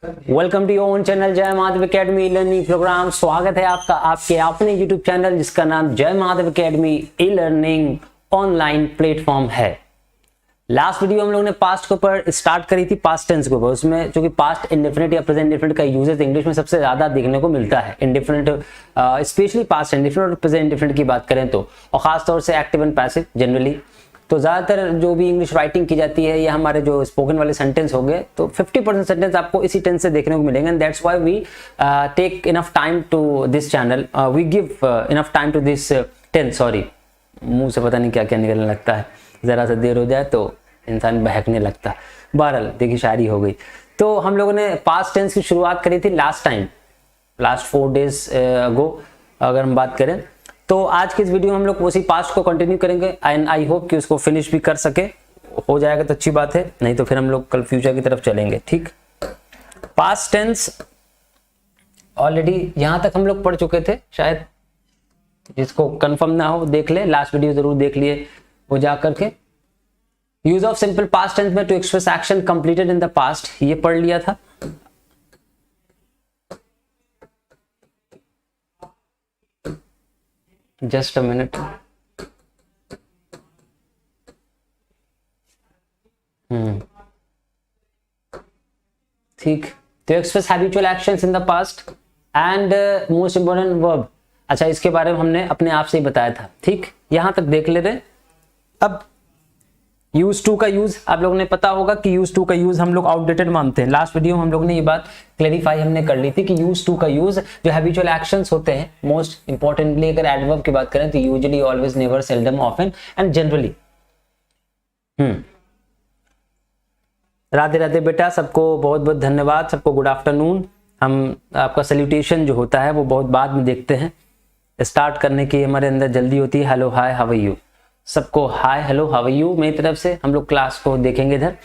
Welcome to your own channel Jai Madhav academy learning programme. स्वागत है आपका आपके अपने यूट्यूब चैनल जिसका नाम जय Madhav academy e learning online platform है। लास्ट वीडियो हम लोगों ने पास्ट के ऊपर स्टार्ट करी थी, पास्ट टेंस के ऊपर। उसमें जो कि पास्ट इंडेफिनिट या प्रेजेंट इंडेफिनिट का यूजेस इंग्लिश में सबसे ज्यादा देखने को मिलता है। इंडेफिनिट स्पेशली पास्ट इंडेफिनिट और प्रेजेंट इंडेफिनिट की बात करें तो, और खासतौर से एक्टिव एंड पैसिव जनरली। तो ज्यादातर जो भी इंग्लिश राइटिंग की जाती है या हमारे जो स्पोकन वाले सेंटेंस हो गए तो 50% सेंटेंस आपको इसी टेंस से देखने को मिलेंगे। And that's why we take enough time to this channel, we give enough time to this tense. Sorry, मुंह से पता नहीं क्या क्या निकलने लगता है, जरा सा देर हो जाए तो इंसान बहकने लगता है। बहरहाल देखिए, शायरी हो गई। तो हम लोगों ने पास्ट टेंस की शुरुआत करी थी लास्ट टाइम, लास्ट 4 days अगो अगर हम बात करें। तो आज की इस वीडियो में हम लोग उसी पास्ट को कंटिन्यू करेंगे एंड आई होप कि उसको फिनिश भी कर सके। हो जाएगा तो अच्छी बात है, नहीं तो फिर हम लोग कल फ्यूचर की तरफ चलेंगे। ठीक, पास्ट टेंस ऑलरेडी यहां तक हम लोग पढ़ चुके थे, शायद जिसको कंफर्म ना हो देख ले, लास्ट वीडियो जरूर देख लिए वो जा करके। Use of simple past tense में to express action completed in the past, ये पढ़ लिया था। Just a minute. ठीक, तो express habitual actions in the past and most important verb. अच्छा, इसके बारे में हमने अपने आप से ही बताया था। ठीक, यहां तक देख लेते हैं। अब यूज टू का यूज आप लोगों ने पता होगा कि यूज टू का यूज हम लोग आउटडेटेड मानते हैं। लास्ट वीडियो में हम लोग ने ये बात क्लेरिफाई हमने कर ली थी कि यूज टू का यूज जो हैबिचुअल एक्शंस होते हैं, मोस्ट इंपॉर्टेंटली अगर एडवर्ब की बात करें तो usually, always, never, seldom, often and generally. Radhe Radhe बेटा, सबको बहुत बहुत धन्यवाद, सबको गुड आफ्टरनून। हम आपका सैल्यूटेशन जो होता है वो बहुत बाद में देखते हैं, स्टार्ट करने की हमारे अंदर जल्दी होती है। Hello, hi, how are you, सबको hi, hello, how are you मेरी तरफ से। हम लोग क्लास को देखेंगे इधर।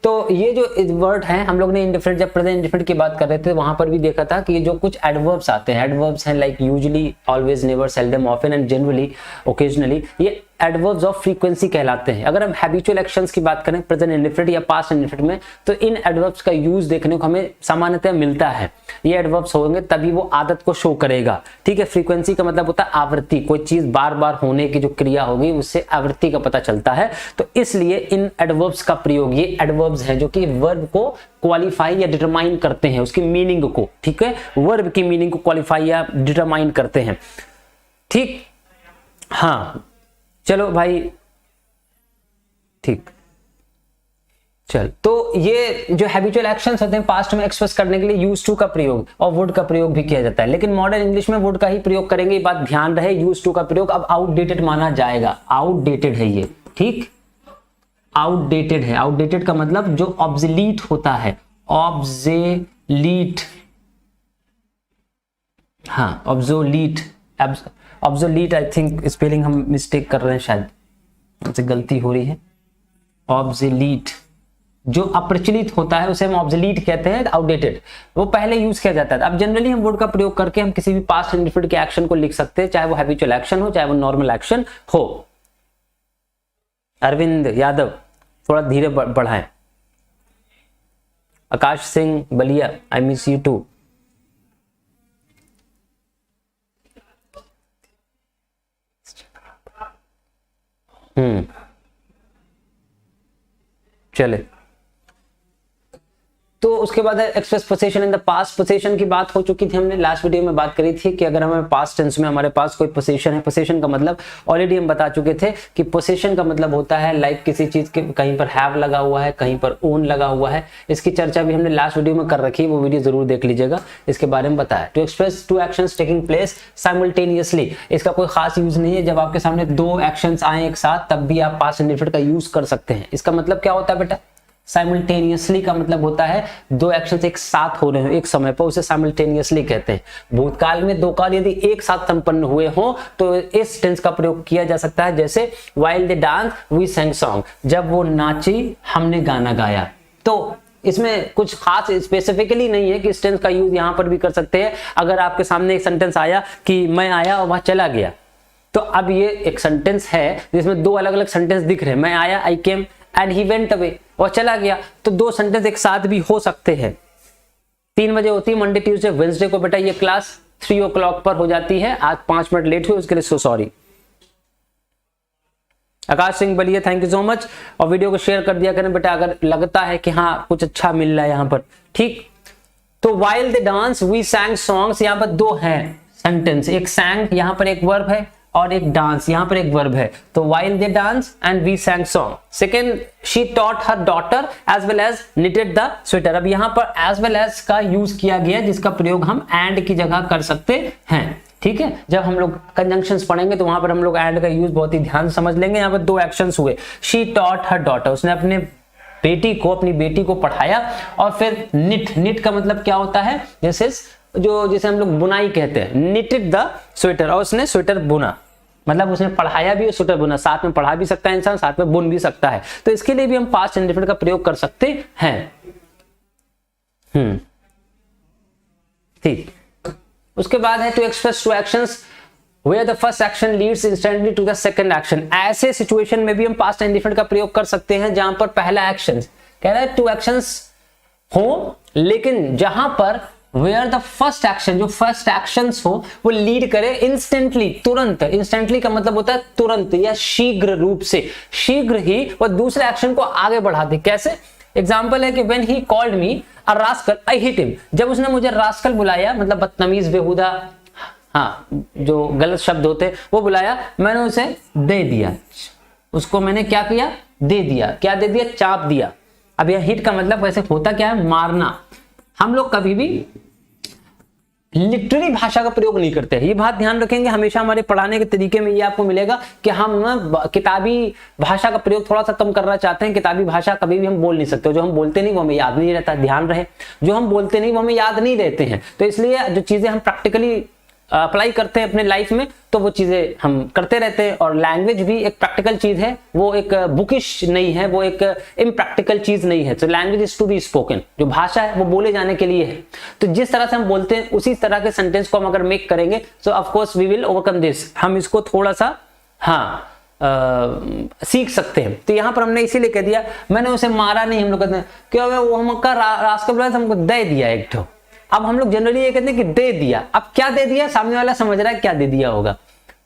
तो ये जो वर्ड है, हम लोग ने इंडिफरेंट, जब प्रेजेंट इंडिफरेंट की बात कर रहे थे वहां पर भी देखा था कि ये जो कुछ एडवर्ब्स आते हैं, एडवर्ब्स हैं like usually, always, never, seldom, often and generally, occasionally, ये एडवर्ब्स ऑफ फ्रीक्वेंसी कहलाते हैं। अगर हम हैबिचुअल एक्शंस की बात करें प्रेजेंट इंडिफरेंट या पास्ट इंडिफरेंट में, तो इन एडवर्ब्स का यूज देखने को हमें सामान्यतः मिलता है। ये एडवर्ब्स होंगे तभी वो आदत को शो करेगा। ठीक है, फ्रीक्वेंसी का मतलब होता है आवृत्ति, कोई चीज बार बार होने की जो क्रिया होगी उससे आवृत्ति का पता चलता है। तो इसलिए इन एडवर्ब्स का प्रयोग, ये एडवर्ब्स हैं जो कि वर्ब को क्वालिफाई या डिटरमाइन करते हैं, उसकी मीनिंग को। ठीक है, वर्ब की मीनिंग को क्वालिफाई या डिटरमाइन करते हैं। ठीक, हाँ चलो भाई, ठीक, चल। तो ये जो हैबिचुअल एक्शंस होते हैं पास्ट में एक्सप्रेस करने के लिए यूज टू का प्रयोग और वुड का प्रयोग भी किया जाता है, लेकिन मॉडर्न इंग्लिश में वुड का ही प्रयोग करेंगे। ये बात ध्यान रहे, यूज टू का प्रयोग अब आउटडेटेड माना जाएगा। आउटडेटेड है ये, ठीक, आउटडेटेड है। आउटडेटेड का मतलब जो ऑब्सोलीट होता है, ऑब्सोलीट, हाँ obsolete, obsolete, I think spelling हम मिस्टेक कर रहे हैं, शायद हमसे गलती हो रही है। ऑब्सोलीट जो अप्रचलित होता है उसे हम ऑब्सोलीट कहते हैं, आउटडेटेड वो पहले यूज किया जाता है। अब जनरली हम वर्ड का प्रयोग करके हम किसी भी पास्ट इंडिफरेंट के एक्शन को लिख सकते हैं, चाहे वो हैबिचुअल एक्शन हो चाहे वो नॉर्मल एक्शन हो। अरविंद यादव थोड़ा धीरे बढ़ाएं। Akash Singh Ballia, I miss you too. चले, तो उसके बाद express position in the past. Position की बात हो चुकी थी, हमने लास्ट वीडियो में बात करी थी कि अगर हमें पास्ट टेंस में हमारे पास कोई पोजीशन है, पोजीशन का मतलब ऑलरेडी हम बता चुके थे कि पोजीशन का मतलब होता है लाइक किसी चीज के कहीं पर हैव लगा हुआ है, कहीं पर ओन लगा हुआ है। इसकी चर्चा भी हमने लास्ट वीडियो में कर रखी है, वो वीडियो जरूर देख लीजिएगा, इसके बारे में बताया। To express two actions taking place simultaneously, इसका कोई खास यूज नहीं है। जब आपके सामने 2 एक्शंस आए एक साथ तब भी आप पास्ट इंडिफरेंट का यूज कर सकते हैं। इसका मतलब क्या होता है बेटा? साइमल्टेनियसली का मतलब होता है 2 एक्शंस एक साथ हो रहे हो एक समय पर, उसे साइमल्टेनियसली कहते हैं। भूतकाल में 2 कार्य यदि एक साथ संपन्न हुए हो तो इस टेंस का प्रयोग किया जा सकता है, जैसे while they dance we sang song, जब वो नाची हमने गाना गाया। तो इसमें कुछ खास स्पेसिफिकली नहीं है कि इस टेंस का यूज यहां पर भी कर सकते हैं। अगर आपके सामने एक सेंटेंस आया कि मैं आया और वह चला गया, तो अब ये एक सेंटेंस है जिसमें 2 अलग अलग सेंटेंस दिख रहे हैं। मैं आया, आई केम, एंड ही वेंट अवे, और चला गया, तो 2 सेंटेंस एक साथ भी हो सकते हैं। 3 बजे होती है मंडे ट्यूसडे वेंसडे को बेटा ये क्लास 3 o'clock पर हो जाती है। आज 5 मिनट लेट हुए उसके लिए so sorry. Akash Singh Baliye thank you so much. और वीडियो को शेयर कर दिया करें बेटा अगर लगता है कि हाँ कुछ अच्छा मिल रहा है यहाँ पर, ठीक। तो while they dance we sang songs, यहाँ पर 2 हैं सेंटेंस, एक sang यहाँ पर एक वर्ब है और एक डांस यहाँ पर एक वर्ब है। तो while they dance and we sang song। Second she taught her daughter as well as knitted the sweater। अब यहाँ पर as well as का यूज किया गया जिसका प्रयोग हम and की जगह कर सकते हैं, ठीक है। जब हम लोग कंजंक्शंस पढ़ेंगे तो वहां पर हम लोग एंड का यूज बहुत ही ध्यान समझ लेंगे। यहाँ पर 2 एक्शंस हुए, शी टॉट हर डॉटर, उसने अपनी बेटी को पढ़ाया। और फिर निट का मतलब क्या होता है, जैसे हम लोग बुनाई कहते हैं, निटेड द स्वेटर, और उसने स्वेटर बुना, मतलब उसने पढ़ाया भी और स्वेटर बुना, साथ में पढ़ा भी सकता है इंसान, साथ में बुन भी सकता है। तो इसके लिए भी हम पास्ट इंडेफिनिट का प्रयोग कर सकते हैं, ठीक। उसके बाद है to express two actions where the first action leads instantly to the second action. ऐसे सिचुएशन में भी हम पास्ट इंडेफिनिट का प्रयोग कर सकते हैं जहां पर पहला एक्शन कह रहा है 2 एक्शंस हो, लेकिन जहां पर वेयर द फर्स्ट एक्शन, जो फर्स्ट एक्शंस हो वो लीड करे इंस्टेंटली, तुरंत। इंस्टेंटली का मतलब होता है तुरंत या शीघ्र रूप से, शीघ्र ही वो दूसरे एक्शन को आगे बढ़ा दे। कैसे? एग्जाम्पल है कि when he called me a rascal I hit him, जब उसने मुझे रास्कल बुलाया, मतलब बदतमीज, बेहुदा, हाँ जो गलत शब्द होते वो बुलाया, मैंने उसे दे दिया, उसको मैंने क्या किया, दे दिया। क्या दे दिया? चाप दिया। अब यह हिट का मतलब वैसे होता क्या है, मारना। हम लोग कभी भी लिटरेरी भाषा का प्रयोग नहीं करते हैं, ये बात ध्यान रखेंगे। हमेशा हमारे पढ़ाने के तरीके में ये आपको मिलेगा कि हम किताबी भाषा का प्रयोग थोड़ा सा कम करना चाहते हैं। किताबी भाषा कभी भी हम बोल नहीं सकते, जो हम बोलते नहीं वो हमें याद नहीं रहता, ध्यान रहे, जो हम बोलते नहीं वो हमें याद नहीं रहते हैं। तो इसलिए जो चीजें हम प्रैक्टिकली अप्लाई करते हैं अपने लाइफ में तो वो चीजें हम करते रहते हैं। और लैंग्वेज भी एक प्रैक्टिकल चीज है, वो एक बुकिश नहीं है, वो एक इम्प्रैक्टिकल चीज नहीं है। तो language is to be spoken, जो भाषा है वो बोले जाने के लिए है। तो जिस तरह से हम बोलते हैं उसी तरह के सेंटेंस को हम अगर मेक करेंगे तो of course we will overcome this, हम इसको थोड़ा सा सीख सकते हैं। तो यहां पर हमने इसीलिए कह दिया मैंने उसे मारा नहीं, हम लोग कहते हैं क्या वो हमका रास्कल बुलाया तो हमको दे दिया एक ठो। अब हम लोग जनरली ये कहते हैं कि दे दिया। अब क्या दे दिया, सामने वाला समझ रहा है क्या दे दिया होगा,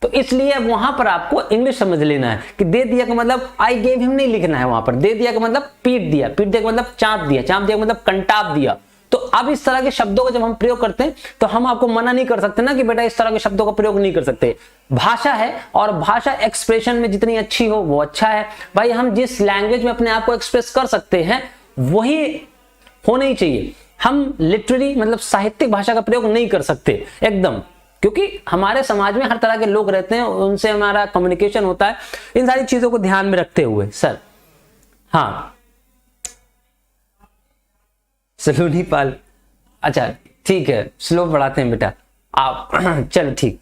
तो इसलिए वहां पर आपको इंग्लिश समझ लेना है कि दे दिया का मतलब आई गेव हिम नहीं लिखना है वहां पर। दे दिया का मतलब पीट दिया, पीट दिया का मतलब चाप दिया, चाप दिया का मतलब कंटाप दिया। तो अब इस तरह के शब्दों को जब हम प्रयोग करते हैं तो हम आपको मना नहीं कर सकते ना कि बेटा इस तरह के शब्दों का प्रयोग नहीं कर सकते। भाषा है और भाषा एक्सप्रेशन में जितनी अच्छी हो वो अच्छा है भाई। हम जिस लैंग्वेज में अपने आप को एक्सप्रेस कर सकते हैं वही होना ही चाहिए। हम लिटरेरी मतलब साहित्यिक भाषा का प्रयोग नहीं कर सकते एकदम, क्योंकि हमारे समाज में हर तरह के लोग रहते हैं, उनसे हमारा कम्युनिकेशन होता है। इन सारी चीजों को ध्यान में रखते हुए सर, हाँ सलोनी पाल, अच्छा ठीक है, स्लो बढ़ाते हैं बेटा आप चलो ठीक।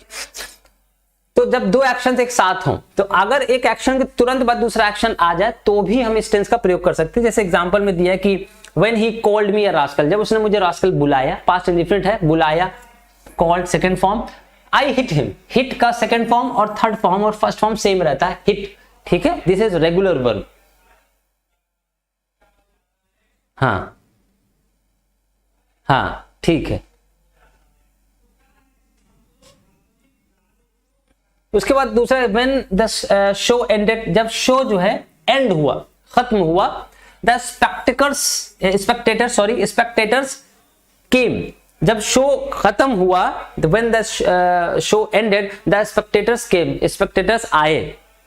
तो जब 2 एक्शन एक साथ हों तो अगर एक एक्शन के तुरंत बाद दूसरा एक्शन आ जाए तो भी हम इस टेंस का प्रयोग कर सकते हैं। जैसे एग्जांपल में दिया है कि when he called me a rascal, जब उसने मुझे रास्कल बुलाया, पास्ट इंडिफिनिट है, बुलाया, called second form, I hit him, hit का सेकंड फॉर्म और थर्ड फॉर्म और फर्स्ट फॉर्म सेम रहता है, hit, ठीक है, दिस इज रेगुलर वर्ब। हाँ ठीक है। उसके बाद दूसरा when the show ended, जब शो जो है एंड हुआ, खत्म हुआ, the spectators came, जब शो खत्म हुआ when the show ended the spectators came, spectators आए,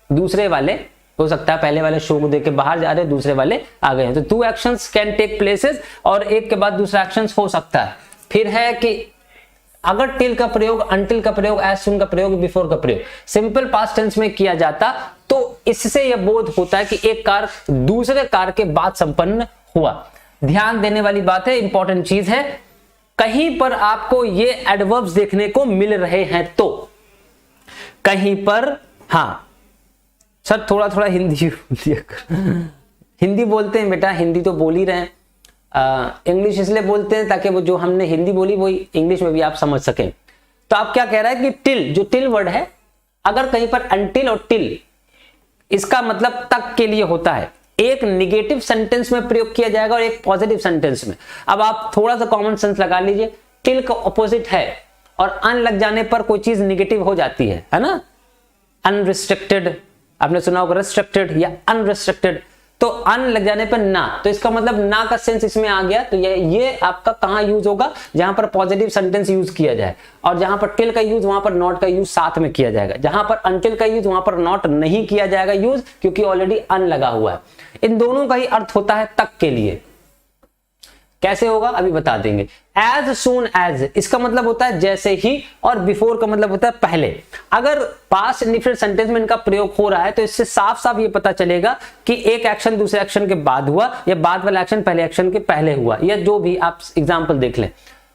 दूसरे वाले हो सकता है पहले वाले शो को देख के बाहर जा रहे, दूसरे वाले आ गए हैं। तो 2 एक्शंस कैन टेक प्लेसेस और एक के बाद दूसरा एक्शंस हो सकता है। फिर है कि अगर टिल का प्रयोग, अनटिल का प्रयोग, एज सून का प्रयोग, बिफोर का प्रयोग सिंपल पास्ट टेंस में किया जाता तो इससे यह बोध होता है कि एक कार्य दूसरे कार्य के बाद संपन्न हुआ। ध्यान देने वाली बात है, इंपॉर्टेंट चीज है, कहीं पर आपको ये एडवर्ब्स देखने को मिल रहे हैं तो कहीं पर, हाँ सर थोड़ा थोड़ा हिंदी हिंदी बोलते हैं बेटा, हिंदी तो बोल ही रहे हैं, इंग्लिश इसलिए बोलते हैं ताकि वो जो हमने हिंदी बोली वो इंग्लिश में भी आप समझ सकें। तो आप क्या कह रहा है कि टिल, जो टिल वर्ड है, अगर कहीं पर अनटिल और टिल इसका मतलब तक के लिए होता है, एक निगेटिव सेंटेंस में प्रयोग किया जाएगा और एक पॉजिटिव सेंटेंस में। अब आप थोड़ा सा कॉमन सेंस लगा लीजिए, टिल का ऑपोजिट है और अन लग जाने पर कोई चीज निगेटिव हो जाती है ना। अनरिस्ट्रिक्टेड, आपने सुना होगा रिस्ट्रिक्टेड या अनरिस्ट्रिक्टेड, तो अन लग जाने पर ना, तो इसका मतलब ना का सेंस इसमें आ गया। तो ये आपका कहां यूज होगा, जहां पर पॉजिटिव सेंटेंस यूज किया जाए, और जहां पर टिल का यूज वहां पर नॉट का यूज साथ में किया जाएगा। जहां पर अनटिल का यूज वहां पर नॉट नहीं किया जाएगा यूज, क्योंकि ऑलरेडी अन लगा हुआ है। इन दोनों का ही अर्थ होता है तक के लिए। कैसे होगा अभी बता देंगे। एज सून एज, इसका मतलब होता है जैसे ही, और बिफोर का मतलब होता है पहले। अगर पास्ट इंडिफिनिट सेंटेंस में इनका प्रयोग हो रहा है तो इससे साफ साफ ये पता चलेगा कि एक एक्शन दूसरे एक्शन के बाद हुआ, या बाद वाला एक्शन पहले एक्शन के पहले हुआ, या जो भी आप एग्जाम्पल देख लें।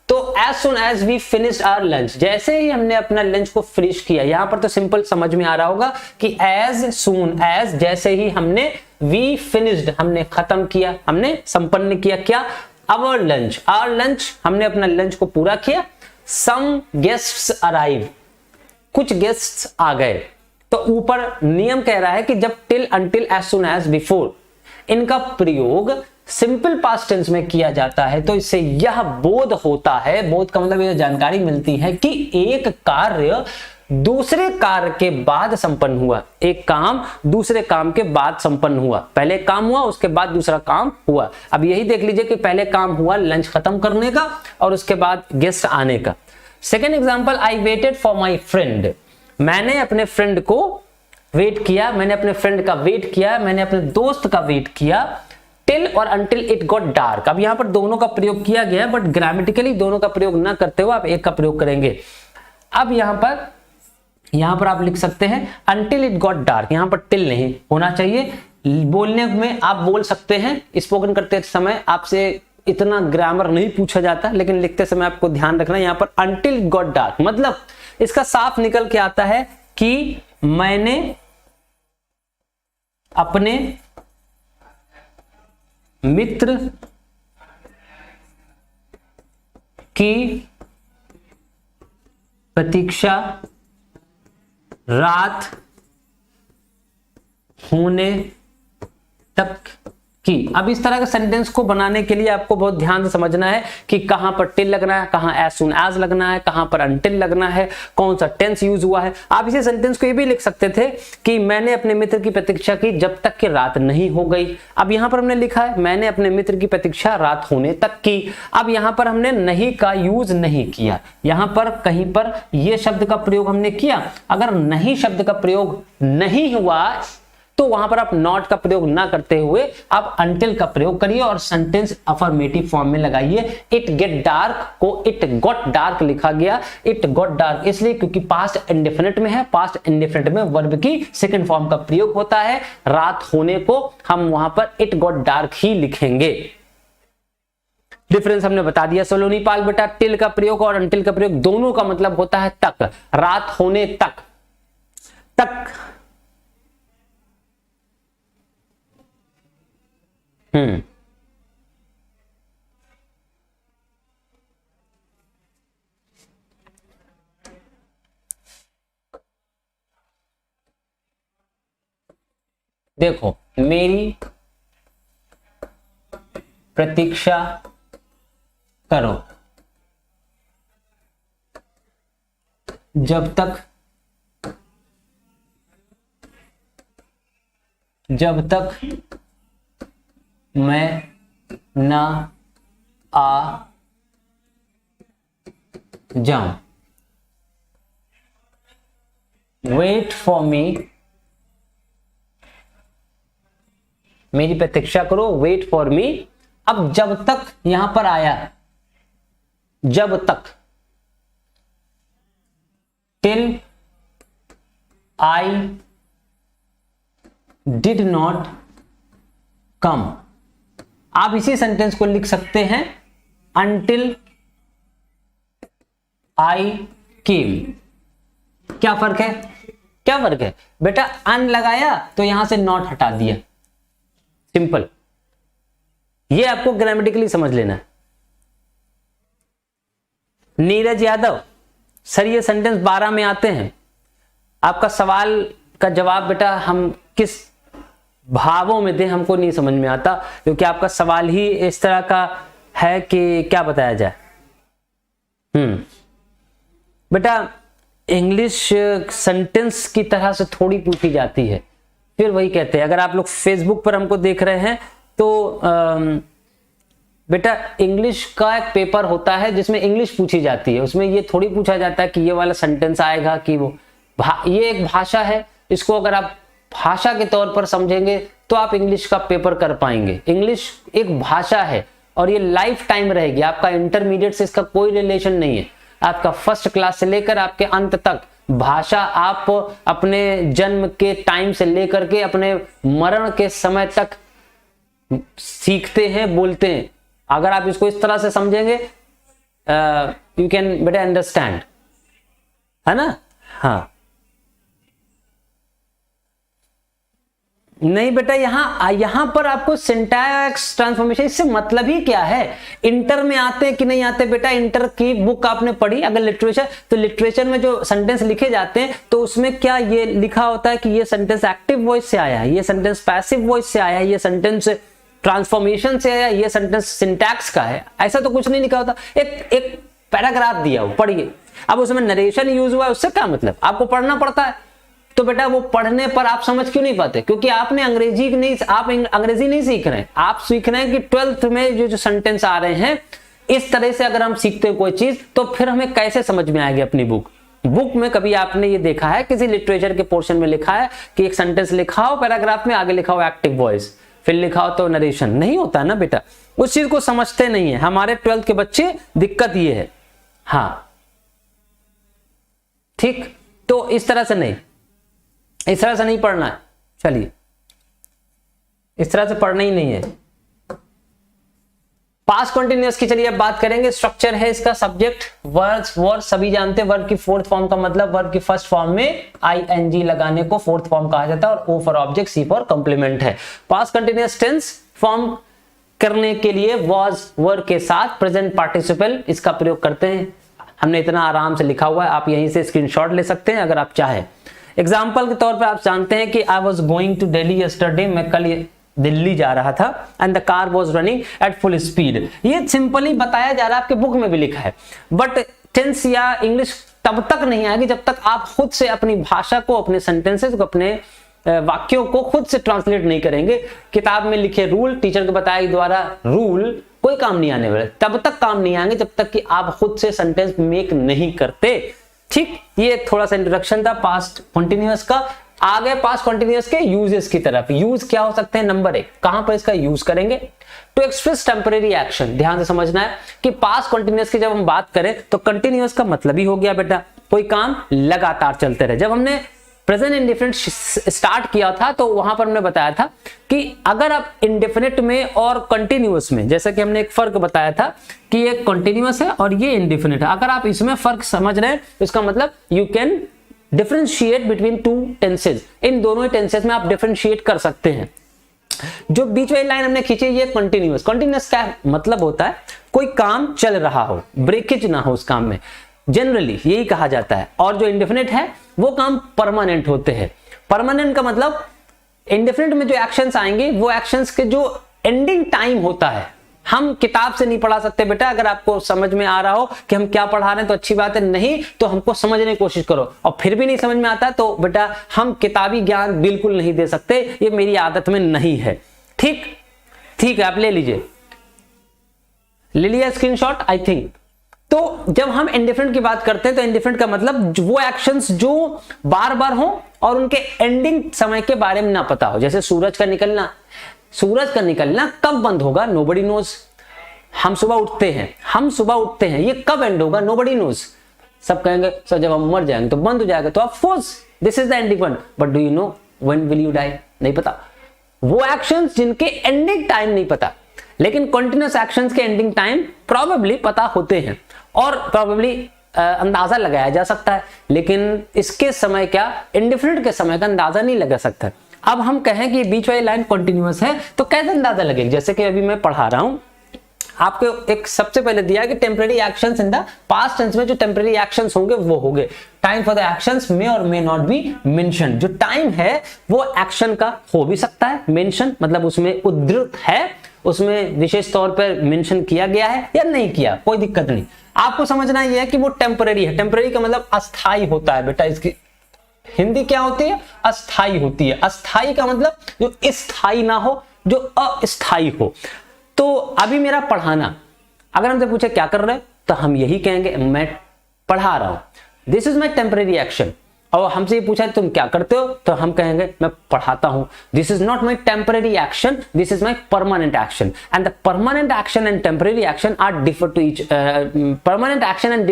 तो as soon as we finished our lunch, जैसे ही हमने अपना लंच को फिनिश किया। यहां पर तो सिंपल समझ में आ रहा होगा कि एज सुन एज, जैसे ही हमने, वी फिनिश्ड, हमने खत्म किया, हमने संपन्न किया क्या, आवर लंच, आवर लंच, हमने अपना लंच को पूरा किया। सम गेस्ट्स अराइव, कुछ गेस्ट्स आ गए। तो ऊपर नियम कह रहा है कि जब till, until, as soon as, before, इनका प्रयोग सिंपल पास्ट टेंस में किया जाता है तो इससे यह बोध होता है, बोध का मतलब यह जानकारी मिलती है कि एक कार्य दूसरे कार्य के बाद संपन्न हुआ। एक काम दूसरे काम के बाद संपन्न हुआ, पहले काम हुआ उसके बाद दूसरा काम हुआ। अब यही देख लीजिए कि पहले काम हुआ लंच खत्म करने का और उसके बाद गेस्ट आने का। Second example, I waited for my friend, मैंने अपने फ्रेंड को वेट किया, मैंने अपने फ्रेंड का वेट किया, मैंने अपने दोस्त का वेट किया। टिल और अनटिल इट गॉट डार्क, अब यहां पर दोनों का प्रयोग किया गया है, बट ग्रामेटिकली दोनों का प्रयोग ना करते हुए आप एक का प्रयोग करेंगे। अब यहां पर आप लिख सकते हैं अनटिल इट गॉट डार्क, यहां पर टिल नहीं होना चाहिए। बोलने में आप बोल सकते हैं, स्पोकन करते समय आपसे इतना ग्रामर नहीं पूछा जाता, लेकिन लिखते समय आपको ध्यान रखना यहां पर अनटिल इट गॉट डार्क, मतलब इसका साफ निकल के आता है कि मैंने अपने मित्र की प्रतीक्षा रात होने तक की। अब इस तरह के सेंटेंस को बनाने के लिए आपको बहुत ध्यान से समझना है कि कहां पर टिल लगना है, कहां एज सून एज लगना है, कहां पर अनटिल लगना है, कौन सा टेंस यूज हुआ है। आप इसी सेंटेंस को ये भी लिख सकते थे कि मैंने अपने मित्र की प्रतीक्षा की जब तक कि रात नहीं हो गई। अब यहां पर हमने लिखा है मैंने अपने मित्र की प्रतीक्षा रात होने तक की। अब यहां पर हमने नहीं का यूज नहीं किया, यहां पर कहीं पर यह शब्द का प्रयोग हमने किया। अगर नहीं शब्द का प्रयोग नहीं हुआ तो वहां पर आप नॉट का प्रयोग ना करते हुए आप अनटिल का प्रयोग करिए और सेंटेंस अफर्मेटिव फॉर्म में लगाइए। इट गेट डार्क को इट गॉट डार्क लिखा गया, इट गॉट डार्क इसलिए क्योंकि पास्ट इंडेफिनिट में है। पास्ट इंडेफिनिट में वर्ब की सेकंड फॉर्म का प्रयोग होता है। रात होने को हम वहां पर इट गॉट डार्क ही लिखेंगे। डिफरेंस हमने बता दिया सोलोनी पाल बेटा। टिल का प्रयोग और अनटिल का प्रयोग दोनों का मतलब होता है तक, रात होने तक। देखो, मेरी प्रतीक्षा करो जब तक मैं ना आ जाऊं। वेट फॉर मी, मेरी प्रतीक्षा करो, वेट फॉर मी। अब जब तक यहां पर आया, जब तक, till I did not come. आप इसी सेंटेंस को लिख सकते हैं अनटिल आई केम। क्या फर्क है, क्या फर्क है बेटा? अन लगाया तो यहां से नॉट हटा दिया, सिंपल। ये आपको ग्रामेटिकली समझ लेना है। नीरज यादव सर, ये सेंटेंस 12 में आते हैं। आपका सवाल का जवाब बेटा हम किस भावों में दें हमको नहीं समझ में आता, क्योंकि आपका सवाल ही इस तरह का है कि क्या बताया जाए। बेटा इंग्लिश सेंटेंस की तरह से थोड़ी पूछी जाती है, फिर वही कहते हैं। अगर आप लोग फेसबुक पर हमको देख रहे हैं तो बेटा इंग्लिश का एक पेपर होता है जिसमें इंग्लिश पूछी जाती है, उसमें ये थोड़ी पूछा जाता है कि ये वाला सेंटेंस आएगा कि वो ये एक भाषा है, इसको अगर आप भाषा के तौर पर समझेंगे तो आप इंग्लिश का पेपर कर पाएंगे। इंग्लिश एक भाषा है और ये लाइफ टाइम रहेगी, आपका इंटरमीडिएट से इसका कोई रिलेशन नहीं है। आपका फर्स्ट क्लास से लेकर आपके अंत तक भाषा आप अपने जन्म के टाइम से लेकर के अपने मरण के समय तक सीखते हैं, बोलते हैं। अगर आप इसको इस तरह से समझेंगे यू कैन बेटर अंडरस्टैंड, है ना। हाँ नहीं बेटा, यहां पर आपको सिंटैक्स ट्रांसफॉर्मेशन, इससे मतलब ही क्या है। इंटर में आते कि नहीं आते बेटा, इंटर की बुक आपने पढ़ी अगर लिटरेचर, तो लिटरेचर में जो सेंटेंस लिखे जाते हैं तो उसमें क्या ये लिखा होता है कि ये सेंटेंस एक्टिव वॉइस से आया है, ये सेंटेंस पैसिव वॉइस से आया है, ये सेंटेंस ट्रांसफॉर्मेशन से आया, ये सेंटेंस सिंटैक्स का है, ऐसा तो कुछ नहीं लिखा होता। एक पैराग्राफ दिया हो, पढ़िए। अब उसमें नरेशन यूज हुआ है, उससे क्या मतलब, आपको पढ़ना पड़ता है। तो बेटा वो पढ़ने पर आप समझ क्यों नहीं पाते, क्योंकि आपने अंग्रेजी नहीं सीख रहे हैं, आप सीख रहे हैं कि 12th में जो सेंटेंस आ रहे हैं इस तरह से अगर हम सीखते हैं कोई चीज तो फिर हमें कैसे समझ में आएगी अपनी बुक में। कभी आपने ये देखा है किसी लिटरेचर के पोर्शन में लिखा है कि एक सेंटेंस लिखा हो पैराग्राफ में, आगे लिखा हो एक्टिव वॉइस, फिर लिखा हो तो नरेशन, नहीं होता ना बेटा, उस चीज को समझते नहीं है। हमारे 12th के बच्चे दिक्कत ये है। हाँ ठीक, तो इस तरह से नहीं पढ़ना है। चलिए इस तरह से पढ़ना ही नहीं है। पास्ट कंटिन्यूअस की चलिए अब बात करेंगे। स्ट्रक्चर है इसका, सब्जेक्ट वर्ब सभी जानते हैं। वर्ब की फोर्थ फॉर्म का मतलब वर्ब की फर्स्ट फॉर्म में आईएनजी लगाने को फोर्थ फॉर्म कहा जाता है, और O for object, C for complement है। पास्ट कंटिन्यूअस टेंस फॉर्म करने के लिए वाज वर्ब के साथ प्रेजेंट पार्टिसिपल इसका प्रयोग करते हैं। हमने इतना आराम से लिखा हुआ है, आप यहीं से स्क्रीनशॉट ले सकते हैं अगर आप चाहें। एग्जाम्पल के तौर पे आप जानते हैं कि I was going to Delhi yesterday, मैं कल दिल्ली जा रहा था, and the car was running at full speed. ये सिंपली बताया जा रहा है, आपके बुक में भी लिखा है, बट टेंस या इंग्लिश तब तक नहीं आएगी जब तक आप खुद से अपनी भाषा को, अपने सेंटेंसेस को, अपने वाक्यों को खुद से ट्रांसलेट नहीं करेंगे। किताब में लिखे रूल, टीचर के बताए द्वारा रूल कोई काम नहीं आने वाले, तब तक काम नहीं आएंगे जब तक कि आप खुद से सेंटेंस मेक नहीं करते। ठीक, ये थोड़ा सा इंट्रोडक्शन था पास्ट कंटिन्यूअस का। आगे पास्ट कंटिन्यूअस के यूजेस की तरफ। यूज क्या हो सकते हैं, नंबर 1 कहां पर इसका यूज करेंगे, टू एक्सप्रेस टेम्परेरी एक्शन। ध्यान से समझना है कि पास्ट कंटिन्यूअस की जब हम बात करें तो कंटिन्यूअस का मतलब ही हो गया बेटा कोई काम लगातार चलते रहे। जब हमने प्रेजेंट इंडेफिनिट स्टार्ट किया था तो वहां पर हमने बताया था कि अगर आप इंडेफिनिट में और कंटिन्यूअस में, जैसे कि हमने एक फर्क बताया था कि ये कंटिन्यूअस है और ये इंडेफिनिट है, अगर आप इसमें फर्क समझ रहे हैं तो इसका मतलब you can differentiate between two tenses. इन दोनों ही टेंसेज में आप डिफरेंशिएट कर सकते हैं। जो बीच वाली लाइन हमने खींची ये कंटिन्यूअस। कंटिन्यूअस का मतलब होता है कोई काम चल रहा हो, ब्रेकेज ना हो उस काम में, जनरली यही कहा जाता है। और जो इंडेफिनिट है वो काम परमानेंट होते हैं। परमानेंट का मतलब इंडेफिनिट में जो एक्शंस आएंगे वो एक्शंस के जो एंडिंग टाइम होता है, हम किताब से नहीं पढ़ा सकते बेटा। अगर आपको समझ में आ रहा हो कि हम क्या पढ़ा रहे हैं तो अच्छी बात है, नहीं तो हमको समझने की कोशिश करो, और फिर भी नहीं समझ में आता तो बेटा हम किताबी ज्ञान बिल्कुल नहीं दे सकते, ये मेरी आदत में नहीं है। ठीक है, आप ले लीजिए, ले लिया स्क्रीनशॉट आई थिंक। तो जब हम इंडेफिनिट की बात करते हैं तो इंडेफिनिट का मतलब वो एक्शंस जो बार बार हो और उनके एंडिंग समय के बारे में ना पता हो। जैसे सूरज का निकलना कब बंद होगा, नोबडी नोज। हम सुबह उठते हैं, ये कब एंड होगा, नोबडी नोज। सब कहेंगे सर जब हम मर जाएंगे तो बंद हो जाएगा, तो of course this is the ending point, but do you know when will you die, नहीं पता। वो एक्शंस जिनके एंडिंग टाइम नहीं पता, लेकिन कंटिन्यूअस एक्शंस के एंडिंग टाइम प्रोबेबली पता होते हैं और प्रोबेबली अंदाजा लगाया जा सकता है, लेकिन इसके समय क्या, इंडेफिनिट के समय का अंदाजा नहीं लगा सकता। अब हम कहें कि बीच वाली लाइन कंटिन्यूअस है तो कैसे अंदाजा लगेगा, जैसे कि अभी मैं पढ़ा रहा हूं आपको एक सबसे पहले दिया है कि temporary actions in the past tense में जो टेम्पररी एक्शंस होंगे वो होंगे। Time for the actions may और मे नॉट बी मेंशन। जो टाइम है वो एक्शन का हो भी सकता है मेंशन, मतलब उसमें उद्धृत है, उसमें विशेष तौर पर मेंशन किया गया है या नहीं किया, कोई दिक्कत नहीं। आपको समझना यह है कि वो टेम्पररी है। टेम्पररी का मतलब अस्थाई होता है बेटा, इसकी हिंदी क्या होती है? अस्थाई होती है। अस्थाई का मतलब जो स्थाई ना हो, जो अस्थाई हो। तो अभी मेरा पढ़ाना, अगर हमसे पूछे क्या कर रहे हो, तो हम यही कहेंगे मैं पढ़ा रहा हूं, this is my temporary action. और हमसे ये पूछा तुम क्या करते हो, तो हम कहेंगे मैं पढ़ाता हूं, this is not my temporary action, this is my permanent action. And the permanent action and temporary action are differ to each, permanent action and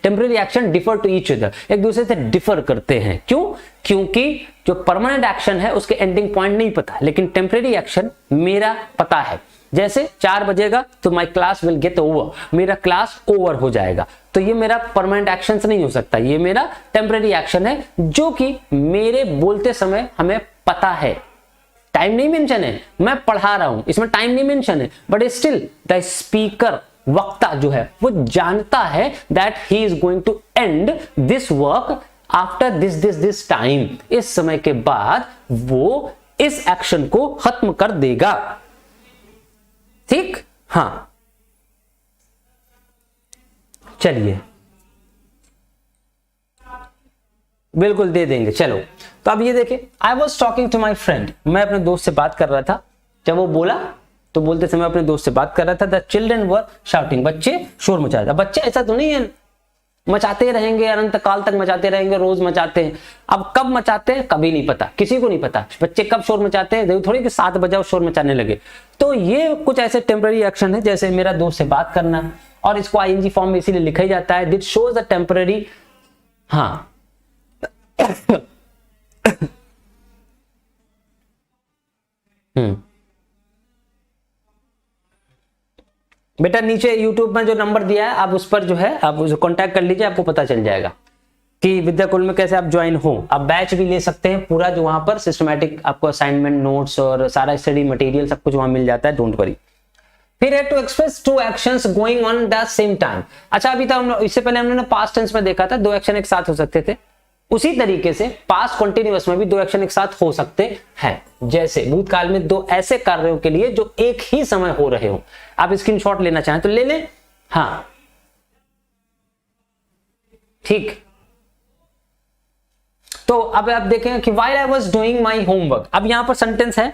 temporary action differ to each other, एक दूसरे से differ करते हैं। क्यों? क्योंकि जो permanent action है उसके एंडिंग पॉइंट नहीं पता, लेकिन टेम्पररी एक्शन मेरा पता है। जैसे 4 बजेगा तो my class will get over, मेरा क्लास ओवर हो जाएगा। तो ये मेरा परमानेंट एक्शन नहीं हो सकता, ये मेरा टेम्पररी एक्शन है जो कि मेरे बोलते समय हमें पता है। टाइम नहीं मेंशन है, मैं पढ़ा रहा हूं, इसमें टाइम नहीं मेंशन है, बट स्टिल द स्पीकर, वक्ता जो है वो जानता है that he is going to end this work after this time. इस समय के बाद वो इस एक्शन को खत्म कर देगा। ठीक, हाँ चलिए बिल्कुल दे देंगे। चलो तो अब ये देखिए, I was talking to my friend, मैं अपने दोस्त से बात कर रहा था। जब वो बोला तो बोलते समय अपने दोस्त से बात कर रहा था। द चिल्ड्रन वर शाउटिंग, बच्चे शोर मचा रहे थे। बच्चे ऐसा तो नहीं है मचाते रहेंगे, अनंत काल तक मचाते रहेंगे, रोज मचाते हैं। अब कब मचाते हैं कभी नहीं पता, किसी को नहीं पता बच्चे कब शोर मचाते हैं। थोड़ी कि 7 बजे शोर मचाने लगे। तो ये कुछ ऐसे टेम्पररी एक्शन है, जैसे मेरा दोस्त से बात करना, और इसको आईएनजी फॉर्म में इसीलिए लिखा ही जाता है, दिस शोज द टेम्पररी। हाँ बेटा नीचे YouTube में जो नंबर दिया है आप उस पर जो है आप उसे कांटेक्ट कर लीजिए, आपको पता चल जाएगा कि विद्याकुल में कैसे आप ज्वाइन हो। आप बैच भी ले सकते हैं पूरा, जो वहां पर सिस्टमैटिक आपको असाइनमेंट, नोट्स और सारा स्टडी मटेरियल सब कुछ वहां मिल जाता है, डोंट वरी। फिर है to express 2 actions going on the same time. अच्छा अभी तक इससे पहले हमने पास्ट टेंस में देखा था 2 एक्शन एक साथ हो सकते थे, उसी तरीके से पास्ट कंटिन्यूअस में भी 2 एक्शन एक साथ हो सकते हैं। जैसे भूतकाल में 2 ऐसे कार्यों के लिए जो एक ही समय हो रहे हो। आप स्क्रीनशॉट लेना चाहें तो ले लें। हाँ ठीक, तो अब आप देखें कि while I was doing my homework, अब यहां पर सेंटेंस है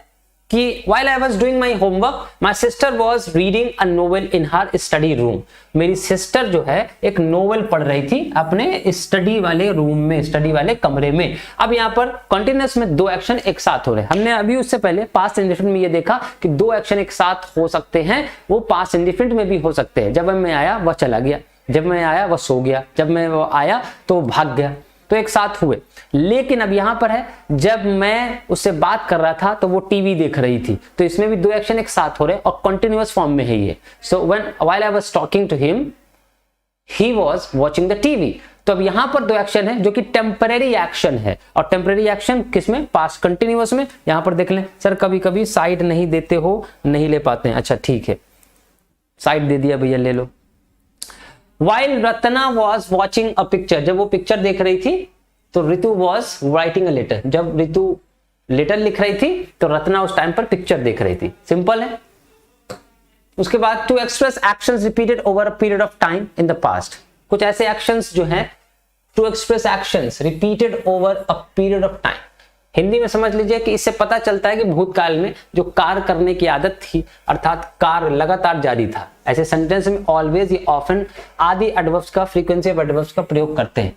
कि while I was doing my homework, my sister was reading a novel in her study room। मेरी सिस्टर जो है एक नोवेल पढ़ रही थी अपने स्टडी वाले रूम में, स्टडी वाले कमरे में। अब यहाँ पर कंटिन्यूअस में 2 एक्शन एक साथ हो रहे हैं। हमने अभी उससे पहले पास्ट इंडिफिनिट में ये देखा कि 2 एक्शन एक साथ हो सकते हैं, वो पास्ट इंडिफिनिट में भी हो सकते हैं। जब मैं आया वह चला गया, जब मैं आया वह सो गया, जब मैं वो आया तो भाग गया, तो एक साथ हुए। लेकिन अब यहां पर है जब मैं उससे बात कर रहा था तो वो टीवी देख रही थी, तो इसमें भी 2 एक्शन एक साथ हो रहे हैं और कंटिन्यूअस फॉर्म में है ये। So while I was talking to him he was watching the TV. तो अब यहां पर 2 एक्शन है जो कि टेम्पररी एक्शन है, और टेम्पररी एक्शन किसमें? पास्ट कंटिन्यूअस में। यहां पर देख लें। सर कभी कभी साइड नहीं देते हो, नहीं ले पाते हैं। अच्छा ठीक है, साइड दे दिया भैया, ले लो। While Ratna was watching a picture, जब वो पिक्चर देख रही थी तो ऋतु was writing a letter, जब ऋतु लेटर लिख रही थी तो रत्ना उस टाइम पर पिक्चर देख रही थी। सिंपल है। उसके बाद to express actions repeated over a period of time in the past, कुछ ऐसे एक्शंस जो हैं to express actions repeated over a period of time. Hindi में समझ लीजिए कि इससे पता चलता है कि भूतकाल में जो कार्य करने की आदत थी, अर्थात कार्य लगातार जारी था। ऐसे सेंटेंस में ऑलवेज या ऑफन आदि एडवर्ब्स का, फ्रीक्वेंसी ऑफ एडवर्ब्स का प्रयोग करते हैं।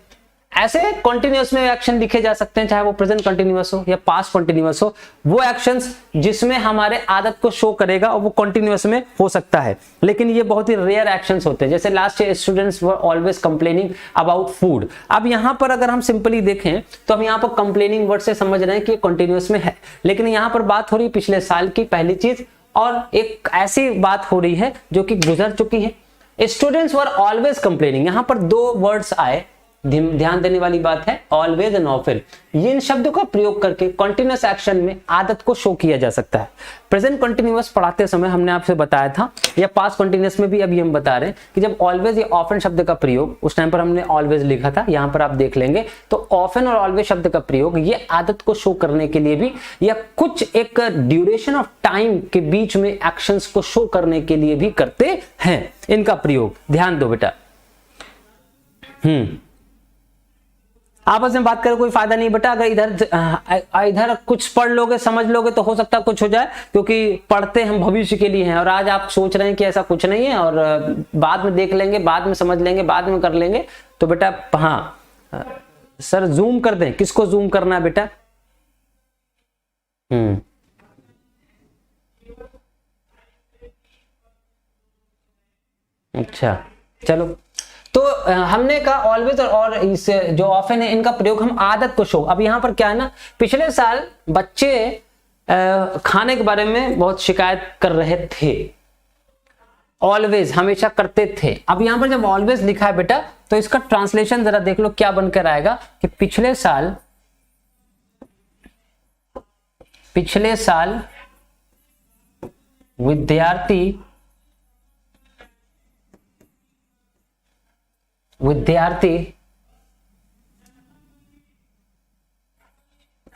ऐसे कंटिन्यूअस में एक्शन लिखे जा सकते हैं, चाहे वो प्रेजेंट कंटिन्यूअस हो या पास्ट कंटिन्यूअस हो। वो एक्शंस जिसमें हमारे आदत को शो करेगा और वो कंटिन्यूअस में हो सकता है, लेकिन ये बहुत ही रेयर एक्शंस होते हैं। जैसे last year students were always complaining about food. अब यहां पर अगर हम सिंपली देखें तो हम यहां पर कंप्लेनिंग वर्ड से समझ रहे हैं कि कंटिन्यूअस में है, लेकिन यहां पर बात हो रही पिछले साल की पहली चीज, और एक ऐसी बात हो रही है जो कि गुजर चुकी है। स्टूडेंट्स वर ऑलवेज कंप्लेनिंग, यहां पर 2 वर्ड्स आए ध्यान देने वाली बात है, ऑलवेज एंड ऑफन, ये इन शब्दों का प्रयोग करके कंटिन्यूअस एक्शन में आदत को शो किया जा सकता है। प्रेजेंट कंटिन्यूअस पढ़ाते समय हमने आपसे बताया था, या पास्ट कंटिन्यूअस में भी अभी हम बता रहे हैं कि जब ऑलवेज या ऑफन शब्द का प्रयोग, उस टाइम पर हमने ऑलवेज लिखा था, यहां पर आप देख लेंगे तो ऑफन और ऑलवेज शब्द का प्रयोग ये आदत को शो करने के लिए भी, या कुछ एक ड्यूरेशन ऑफ टाइम के बीच में एक्शंस को शो करने के लिए भी करते हैं इनका प्रयोग। ध्यान दो बेटा। आपस में बात करें कोई फायदा नहीं बेटा, अगर इधर कुछ पढ़ लोगे समझ लोगे तो हो सकता है कुछ हो जाए, क्योंकि पढ़ते हम भविष्य के लिए हैं, और आज आप सोच रहे हैं कि ऐसा कुछ नहीं है और बाद में देख लेंगे, बाद में समझ लेंगे, बाद में कर लेंगे, तो बेटा हाँ सर जूम कर दें, किसको जूम करना है बेटा? अच्छा चलो, तो हमने कहा ऑलवेज और इस जो ऑफन है इनका प्रयोग हम आदत को शो। अब यहां पर क्या है ना, पिछले साल बच्चे खाने के बारे में बहुत शिकायत कर रहे थे, ऑलवेज हमेशा करते थे। अब यहां पर जब ऑलवेज लिखा है बेटा, तो इसका ट्रांसलेशन जरा देख लो क्या बनकर आएगा कि पिछले साल विद्यार्थी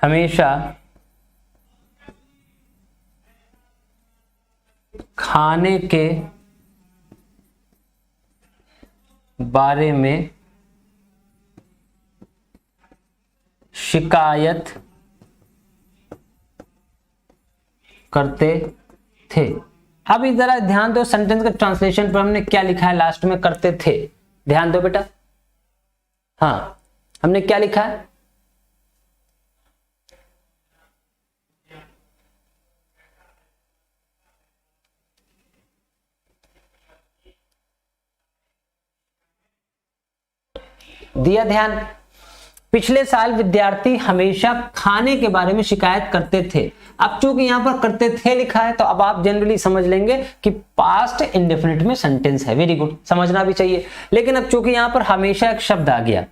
हमेशा खाने के बारे में शिकायत करते थे। अब इस जरा ध्यान दो, सेंटेंस के ट्रांसलेशन पर हमने क्या लिखा है लास्ट में, करते थे। ध्यान दो बेटा, हाँ हमने क्या लिखा है? दिया ध्यान? पिछले साल विद्यार्थी हमेशा खाने के बारे में शिकायत करते थे। अब चूंकि यहां पर करते थे लिखा है, तो अब आप जनरली समझ लेंगे कि पास्ट इंडेफिनिट में सेंटेंस है। वेरी गुड, समझना भी चाहिए। लेकिन अब चूंकि यहां पर हमेशा एक शब्द आ गया,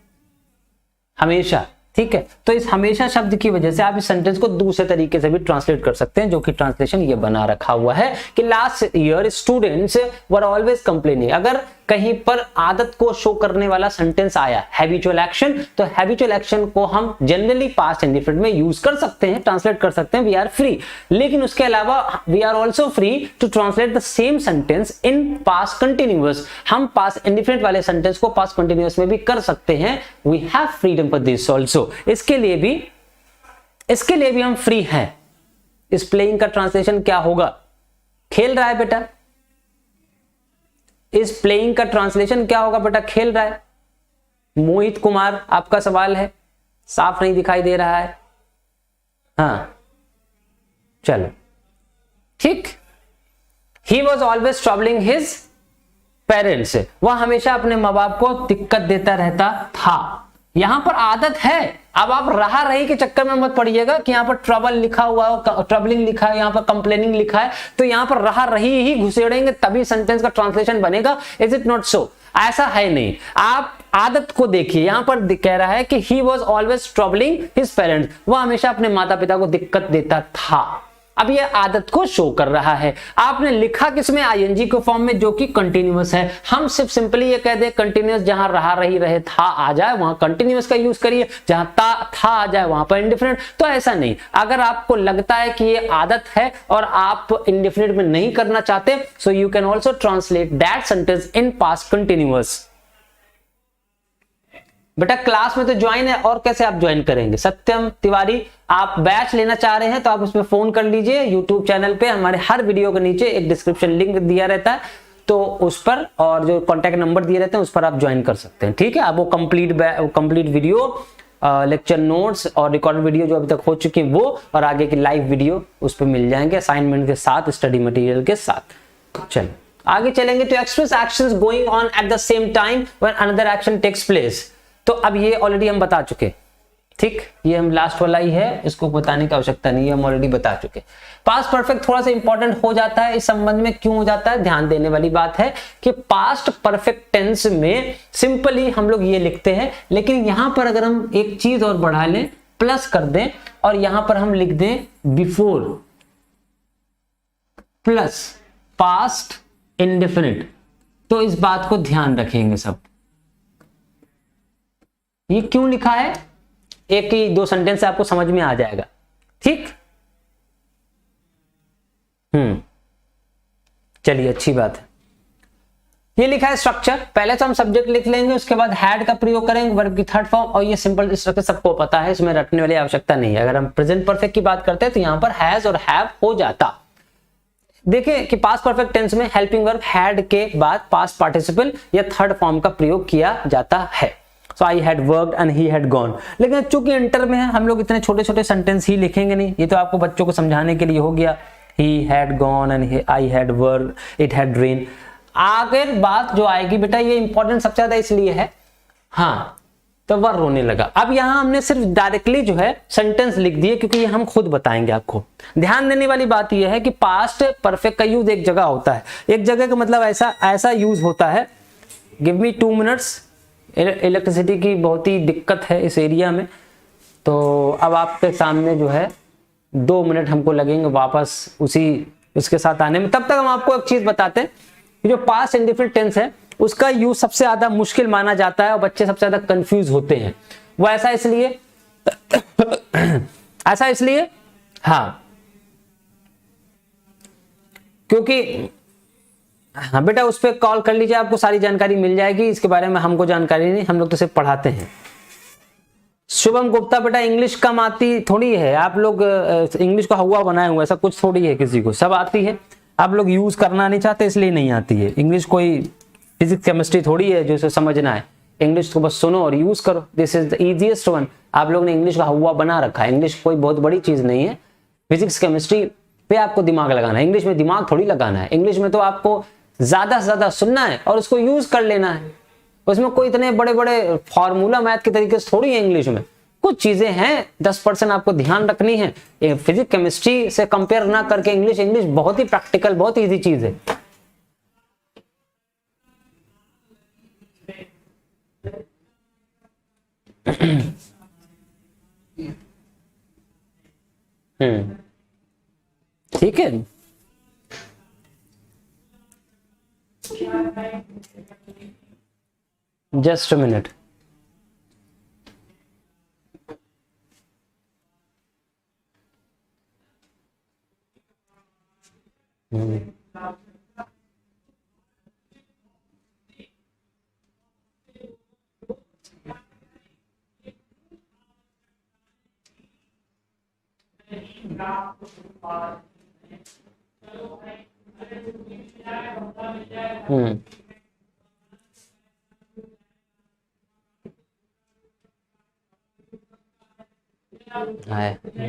हमेशा, ठीक है, तो इस हमेशा शब्द की वजह से आप इस सेंटेंस को दूसरे तरीके से भी ट्रांसलेट कर सकते हैं, जो कि ट्रांसलेशन ये बना रखा हुआ है कि last year students were always complaining. अगर कहीं पर आदत को शो करने वाला सेंटेंस आया, हैबिचुअल एक्शन, तो हैबिचुअल एक्शन को हम जनरली पास्ट इंडेफिनिट में यूज कर सकते हैं, ट्रांसलेट कर सकते हैं, वी आर फ्री। लेकिन उसके अलावा we are also free to translate the same sentence in past continuous. हम पास्ट इंडेफिनिट वाले सेंटेंस को पास्ट कंटिन्यूअस में भी कर सकते हैं। We have freedom for this also. इसके लिए भी हम फ्री हैं। इस प्लेइंग का ट्रांसलेशन क्या होगा? खेल रहा है बेटा। इस प्लेइंग का ट्रांसलेशन क्या होगा बेटा? खेल रहा है। मोहित कुमार, आपका सवाल है, साफ नहीं दिखाई दे रहा है। हाँ चलो ठीक। He was always troubling his parents. वह हमेशा अपने माँ बाप को दिक्कत देता रहता था। यहां पर आदत है। अब आप रहा रही के चक्कर में मत पड़िएगा कि यहां पर ट्रबल लिखा हुआ है, ट्रबलिंग लिखा है, यहां पर कंप्लेनिंग लिखा है, तो यहां पर रहा रही ही घुसेड़ेंगे तभी सेंटेंस का ट्रांसलेशन बनेगा। Is it not so? ऐसा है नहीं। आप आदत को देखिए, यहां पर कह रहा है कि he was always troubling his parents. वह हमेशा अपने माता पिता को दिक्कत देता था। अब यह आदत को शो कर रहा है। आपने लिखा किसमें? आईएनजी के फॉर्म में, जो कि कंटिन्यूअस है। हम सिर्फ सिंपली ये कह दे कंटिन्यूअस, जहां रहा रही रहे था आ जाए वहां कंटिन्यूअस का यूज करिए, जहां था आ जाए वहां पर इंडेफिनिट। तो ऐसा नहीं। अगर आपको लगता है कि ये आदत है और आप इंडेफिनिट में नहीं करना चाहते, so you can also translate that sentence in past continuous. बेटा क्लास में तो ज्वाइन है, और कैसे आप ज्वाइन करेंगे? सत्यम तिवारी, आप बैच लेना चाह रहे हैं तो आप उसमें फोन कर लीजिए। यूट्यूब चैनल पे हमारे हर वीडियो के नीचे एक डिस्क्रिप्शन लिंक दिया रहता है, तो उस पर, और जो कॉन्टैक्ट नंबर दिए रहते हैं उस पर आप ज्वाइन कर सकते हैं। ठीक है, आप वो कंप्लीट वीडियो, लेक्चर नोट्स और रिकॉर्डेड वीडियो जो अभी तक हो चुकी है वो, और आगे की लाइव वीडियो उस पर मिल जाएंगे असाइनमेंट के साथ, स्टडी मटेरियल के साथ। चलो आगे चलेंगे। तो express actions going on at the same time when another action takes place. तो अब ये ऑलरेडी हम बता चुके, ठीक, ये हम लास्ट वाला ही है, इसको बताने की आवश्यकता नहीं है, हम ऑलरेडी बता चुके। पास्ट परफेक्ट थोड़ा सा इंपॉर्टेंट हो जाता है इस संबंध में, क्यों हो जाता है, ध्यान देने वाली बात है कि पास्ट परफेक्ट टेंस में सिंपली हम लोग ये लिखते हैं, लेकिन यहां पर अगर हम एक चीज और बढ़ा लें, प्लस कर दें और यहां पर हम लिख दें बिफोर प्लस पास्ट इंडेफिनिट, तो इस बात को ध्यान रखेंगे सब। ये क्यों लिखा है, एक ही दो सेंटेंस से आपको समझ में आ जाएगा। ठीक, चलिए अच्छी बात है। ये लिखा है स्ट्रक्चर, पहले तो हम सब्जेक्ट लिख लेंगे, उसके बाद हैड का प्रयोग करेंगे वर्ब की थर्ड फॉर्म, और ये सिंपल स्ट्रक्चर सबको पता है, इसमें रटने वाली आवश्यकता नहीं है। अगर हम प्रेजेंट परफेक्ट की बात करते हैं तो यहां पर हैज और हैव हो जाता। देखिए कि पास्ट परफेक्ट टेंस में हेल्पिंग वर्ब हैड के बाद पास्ट पार्टिसिपल या थर्ड फॉर्म का प्रयोग किया जाता है। So I had worked and he had gone, लेकिन चूंकि इंटर में है हम लोग इतने छोटे छोटे सेंटेंस ही लिखेंगे नहीं, ये तो आपको बच्चों को समझाने के लिए हो गया। ही had gone and I had worked, it had rain. आगे बात जो आएगी बेटा, ये इंपॉर्टेंट सबसे ज्यादा इसलिए है, हाँ, तो वह रोने लगा। अब यहां हमने सिर्फ डायरेक्टली जो है सेंटेंस लिख दिए, क्योंकि ये हम खुद बताएंगे आपको। ध्यान देने वाली बात यह है कि पास्ट परफेक्ट का यूज एक जगह होता है, एक जगह का मतलब ऐसा यूज होता है, गिव मी 2 मिनट्स, इलेक्ट्रिसिटी की बहुत ही दिक्कत है इस एरिया में, तो अब आपके सामने जो है 2 मिनट हमको लगेंगे वापस उसके साथ आने में। तब तक हम आपको एक चीज बताते हैं कि जो पास्ट इंडेफिनिट टेंस है उसका यूज सबसे ज्यादा मुश्किल माना जाता है और बच्चे सबसे ज्यादा कंफ्यूज होते हैं। वो ऐसा इसलिए हाँ, क्योंकि हाँ बेटा उस पर कॉल कर लीजिए, आपको सारी जानकारी मिल जाएगी, इसके बारे में हमको जानकारी नहीं, हम लोग तो सिर्फ पढ़ाते हैं। शुभम गुप्ता बेटा इंग्लिश कम आती थोड़ी है, आप लोग इंग्लिश को हवा बनाए हुए, ऐसा कुछ थोड़ी है, किसी को सब आती है, आप लोग यूज करना नहीं चाहते इसलिए नहीं आती है। इंग्लिश कोई फिजिक्स केमिस्ट्री थोड़ी है जो इसे समझना है, इंग्लिश को बस सुनो और यूज करो, this is the easiest one. आप लोग ने इंग्लिश का हवा बना रखा है, इंग्लिश कोई बहुत बड़ी चीज नहीं है, फिजिक्स केमिस्ट्री पे आपको दिमाग लगाना है, इंग्लिश में दिमाग थोड़ी लगाना है। इंग्लिश में तो आपको ज्यादा से ज्यादा सुनना है और उसको यूज कर लेना है, उसमें कोई इतने बड़े बड़े फॉर्मूला मैथ के तरीके से थोड़ी है। इंग्लिश में कुछ चीजें हैं 10% आपको ध्यान रखनी है, फिजिक्स केमिस्ट्री से कंपेयर ना करके इंग्लिश बहुत ही प्रैक्टिकल, बहुत इजी चीज है। ठीक है, just a minute.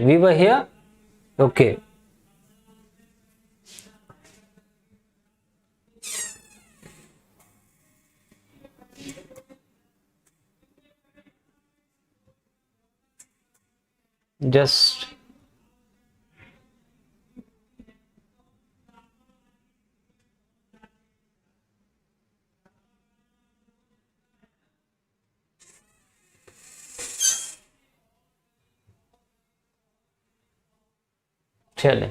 We were here, okay. Just चले,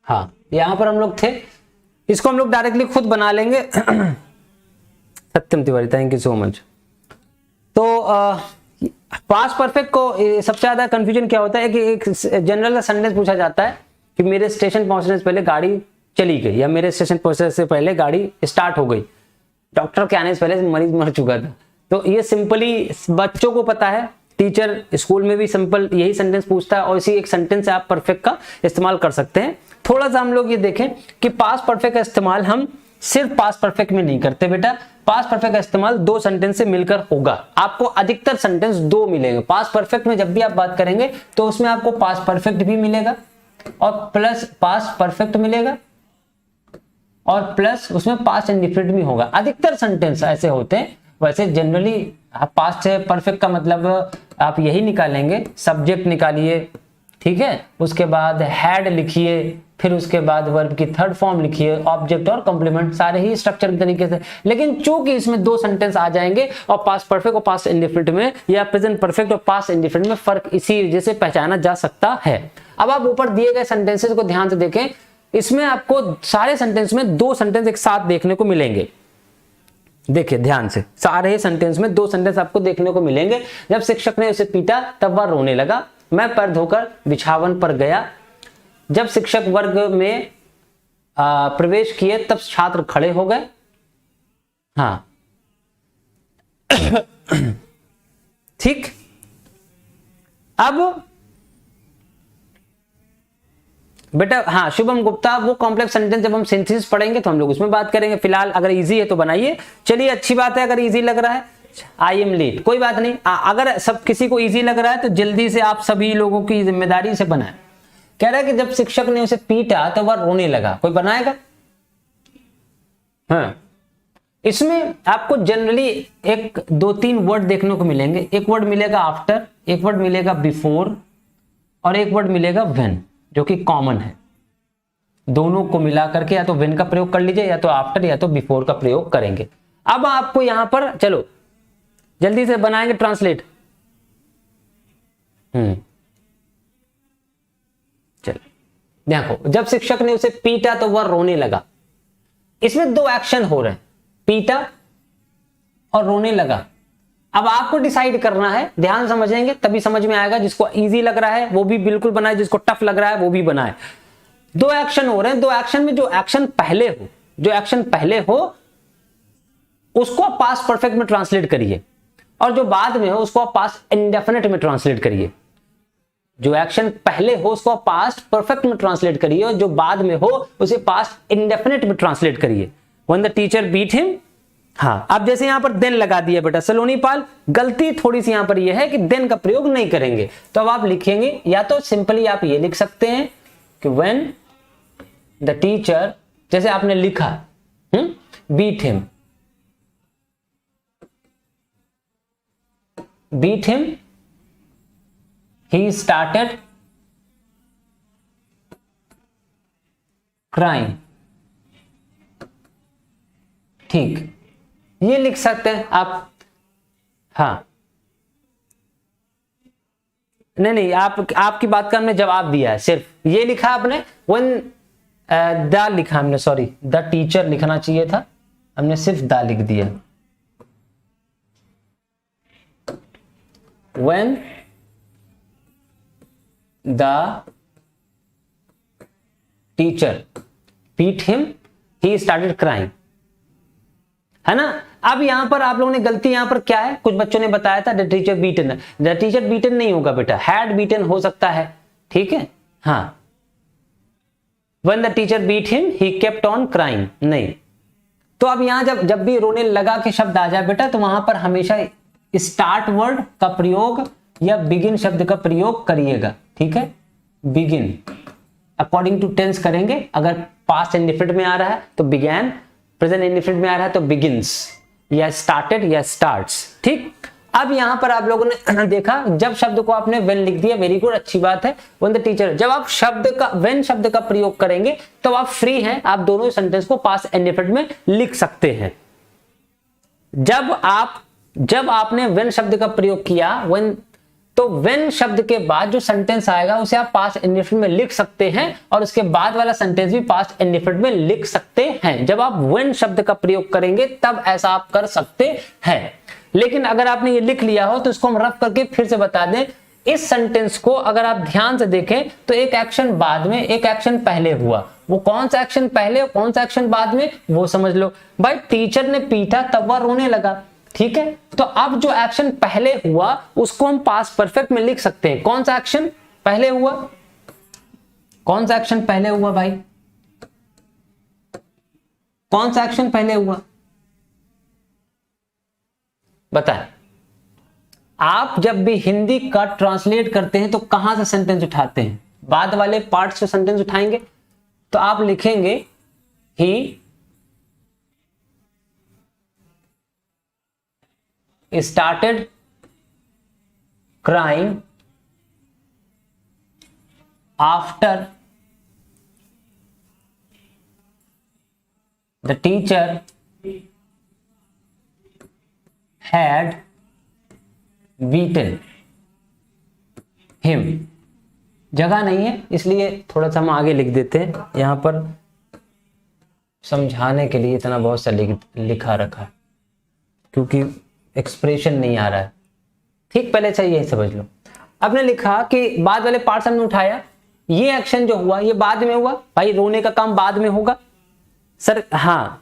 हाँ यहां पर हम लोग थे, इसको हम लोग डायरेक्टली खुद बना लेंगे। Satyam Tiwari, thank you so much. तो पास्ट परफेक्ट को सबसे ज्यादा कंफ्यूजन क्या होता है कि एक जनरल सेंटेंस पूछा जाता है कि मेरे स्टेशन पहुंचने से पहले गाड़ी चली गई, या मेरे स्टेशन पहुंचने से पहले गाड़ी स्टार्ट हो गई, डॉक्टर के आने से पहले मरीज मर चुका था। तो ये सिंपली बच्चों को पता है, टीचर स्कूल में भी सिंपल यही सेंटेंस पूछता है, और इसी एक सेंटेंस से आप परफेक्ट का इस्तेमाल कर सकते हैं। थोड़ा सा हम लोग ये देखें कि पास्ट परफेक्ट का इस्तेमाल हम सिर्फ पास्ट परफेक्ट में नहीं करते बेटा, पास्ट परफेक्ट का इस्तेमाल 2 सेंटेंस से मिलकर होगा। आपको अधिकतर सेंटेंस 2 मिलेंगे पास्ट परफेक्ट में। जब भी आप बात करेंगे तो उसमें आपको पास्ट परफेक्ट भी मिलेगा और प्लस पास्ट परफेक्ट मिलेगा, और प्लस उसमें पास्ट इंडिफिनिट भी होगा। अधिकतर सेंटेंस ऐसे होते हैं। वैसे जनरली पास्ट परफेक्ट का मतलब आप यही निकालेंगे, सब्जेक्ट निकालिए, ठीक है, उसके बाद हैड लिखिए, फिर उसके बाद वर्ब की थर्ड फॉर्म लिखिए, ऑब्जेक्ट और कॉम्प्लीमेंट, सारे ही स्ट्रक्चर के तरीके से। लेकिन चूंकि इसमें दो सेंटेंस आ जाएंगे और पास्ट परफेक्ट और पास्ट इंडिफिनिट में या प्रेजेंट परफेक्ट और पास्ट इंडिफिनिट में फर्क इसी वजह से पहचाना जा सकता है। अब आप ऊपर दिए गए सेंटेंसेस को ध्यान से देखें, इसमें आपको सारे सेंटेंस में दो सेंटेंस एक साथ देखने को मिलेंगे। देखिए ध्यान से, सारे सेंटेंस में दो सेंटेंस आपको देखने को मिलेंगे। जब शिक्षक ने उसे पीटा तब वह रोने लगा, मैं पैर धोकर बिछावन पर गया, जब शिक्षक वर्ग में प्रवेश किए तब छात्र खड़े हो गए। हाँ ठीक। अब बेटा हाँ शुभम गुप्ता, वो कॉम्प्लेक्स सेंटेंस जब हम सिंथेसिस पढ़ेंगे तो हम लोग उसमें बात करेंगे। फिलहाल अगर इजी है तो बनाइए। चलिए अच्छी बात है, अगर इजी लग रहा है आई एम लेट, कोई बात नहीं। अगर सब किसी को इजी लग रहा है तो जल्दी से आप सभी लोगों की जिम्मेदारी से बनाएं। कह रहा है कि जब शिक्षक ने उसे पीटा तो वह रोने लगा, कोई बनाएगा? हाँ, इसमें आपको जनरली एक दो तीन वर्ड देखने को मिलेंगे। एक वर्ड मिलेगा आफ्टर, एक वर्ड मिलेगा बिफोर और एक वर्ड मिलेगा व्हेन, जो कि कॉमन है। दोनों को मिला करके या तो व्हेन का प्रयोग कर लीजिए या तो आफ्टर या तो बिफोर का प्रयोग करेंगे। अब आपको यहां पर चलो जल्दी से बनाएंगे ट्रांसलेट। चलो देखो, जब शिक्षक ने उसे पीटा तो वह रोने लगा। इसमें दो एक्शन हो रहे हैं, पीटा और रोने लगा। अब आपको डिसाइड करना है, ध्यान समझेंगे तभी समझ में आएगा। जिसको इजी लग रहा है वो भी बिल्कुल बनाए, जिसको टफ लग रहा है वो भी बनाए। दो एक्शन हो रहे हैं, दो एक्शन में जो एक्शन पहले हो उसको आप पास्ट परफेक्ट में ट्रांसलेट करिए और जो बाद में हो उसको आप पास्ट इंडेफिनिट में ट्रांसलेट करिए। जो एक्शन पहले हो उसको आप पास्ट परफेक्ट में ट्रांसलेट करिए और जो बाद में हो उसे पास्ट इंडेफिनिट में ट्रांसलेट करिए। When the teacher beat him. हाँ, अब जैसे यहां पर देन लगा दिया बेटा सलोनी पाल, गलती थोड़ी सी यहां पर यह है कि देन का प्रयोग नहीं करेंगे। तो अब आप लिखेंगे, या तो सिंपली आप ये लिख सकते हैं कि व्हेन द टीचर, जैसे आपने लिखा beat him he started crying। ठीक, ये लिख सकते हैं आप। हाँ नहीं, आपकी बात का हमने जवाब दिया है, सिर्फ ये लिखा आपने। when द लिखा हमने, सॉरी द टीचर लिखना चाहिए था, हमने सिर्फ द लिख दिया। when the teacher beat him he started crying, है ना। अब यहां पर आप लोगों ने गलती, यहां पर क्या है, कुछ बच्चों ने बताया था the teacher beaten. The teacher beaten नहीं होगा बेटा, हैड बीटन हो सकता है, ठीक है। हाँ, when the teacher beat him he kept on crying, नहीं। तो अब यहां जब भी रोने लगा के शब्द आ जाए बेटा, तो वहां पर हमेशा स्टार्ट वर्ड का प्रयोग या बिगिन शब्द का प्रयोग करिएगा, ठीक है। बिगिन अकॉर्डिंग टू टेंस करेंगे। अगर पास्ट इंडिफिनिट में आ रहा है तो बिगैन, प्रेजेंट इंडिफिनिट में आ रहा है तो बिगिंस या स्टार्टेड या स्टार्ट्स, ठीक। अब यहां पर आप लोगों ने देखा, जब शब्द को आपने व्हेन लिख दिया, वेरी गुड, अच्छी बात है। व्हेन द टीचर, जब आप व्हेन शब्द का प्रयोग करेंगे तो आप फ्री हैं, आप दोनों सेंटेंस को पास्ट इंडिफिनिट में लिख सकते हैं। जब आपने व्हेन शब्द का प्रयोग किया, तो व्हेन शब्द के बाद जो सेंटेंस आएगा उसे आप पास्ट इंडिफिनिट में लिख सकते हैं और उसके बाद वाला सेंटेंस भी पास्ट इंडिफिनिट में लिख सकते हैं। जब आप व्हेन शब्द का प्रयोग करेंगे तब ऐसा आप कर सकते हैं। लेकिन अगर आपने ये लिख लिया हो तो इसको हम रफ करके फिर से बता दें। इस सेंटेंस को अगर आप ध्यान से देखें तो एक एक्शन बाद में, एक एक्शन पहले हुआ। वो कौन सा एक्शन पहले और कौन सा एक्शन बाद में, वो समझ लो। भाई टीचर ने पीटा तब वह रोने लगा, ठीक है। तो अब जो एक्शन पहले हुआ उसको हम पास्ट परफेक्ट में लिख सकते हैं। कौन सा एक्शन पहले हुआ, कौन सा एक्शन पहले हुआ भाई, कौन सा एक्शन पहले हुआ बताएं। आप जब भी हिंदी का ट्रांसलेट करते हैं तो कहां से सेंटेंस उठाते हैं, बाद वाले पार्ट से सेंटेंस उठाएंगे। तो आप लिखेंगे ही started crying after the teacher had beaten him। जगह नहीं है इसलिए थोड़ा सा हम आगे लिख देते हैं, यहां पर समझाने के लिए इतना बहुत सा लिखा रखा है क्योंकि एक्सप्रेशन नहीं आ रहा है। ठीक, पहले चाहिए यही समझ लो। आपने लिखा कि बाद वाले पार्ट्स हमने उठाया, ये एक्शन जो हुआ ये बाद में हुआ। भाई रोने का काम बाद में होगा सर, हाँ